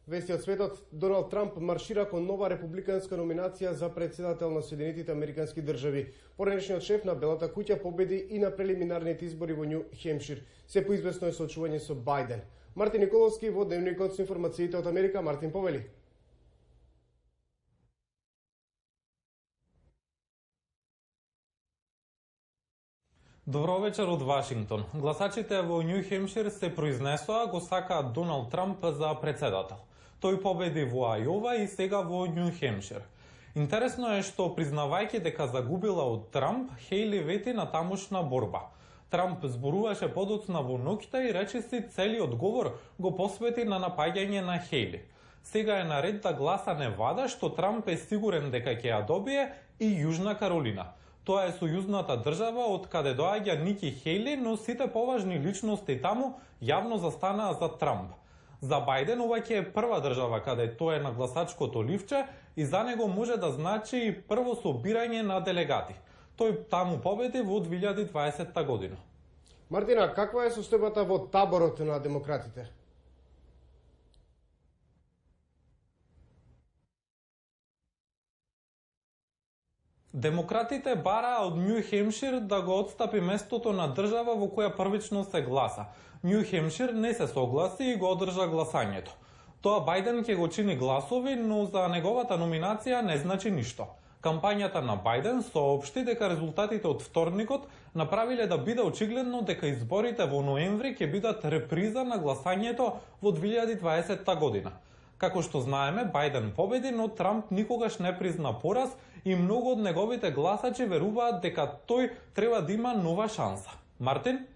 Вести од светот, Доналд Трамп маршира кон нова републиканска номинација за председател на Соединетите Американски држави. Поранешниот шеф на Белата куќа победи и на прелиминарните избори во Њу Хемшир. Се поизвестно е соочување со Бајден. Мартин Николовски во Дневникот со информациите од Америка. Мартин, повели. Добро вечер од Вашингтон. Гласачите во Њу Хемшир се произнесоа го сакаат Доналд Трамп за председател. Тој победи во Ајова и сега во Њу Хемшир. Интересно е што, признавајќи дека загубила од Трамп, Хејли вети на тамошна борба. Трамп зборуваше подоцна во ноќта и речиси целиот говор го посвети на напаѓање на Хејли. Сега е наред да гласа Невада, што Трамп е сигурен дека ќе ја добие, и Јужна Каролина. Тоа е сојузната држава од каде доаѓа Ники Хејли, но сите поважни личности таму јавно застанаа за Трамп. За Бајден ова ќе е прва држава каде тој е на гласачкото ливче и за него може да значи и прво собирање на делегати. Тој таму победи во 2020 година. Мартина, каква е состојбата во таборот на демократите? Демократите бараа од Њу Хемшир да го отстапи местото на држава во која првично се гласа. Њу Хемшир не се согласи и го одржа гласањето. Тоа Бајден ќе го чини гласови, но за неговата номинација не значи ништо. Кампањата на Бајден соопшти дека резултатите од вторникот направиле да биде очигледно дека изборите во ноември ќе бидат реприза на гласањето во 2020 година. Како што знаеме, Бајден победи, но Трамп никогаш не призна пораз и многу од неговите гласачи веруваат дека тој треба да има нова шанса. Мартин?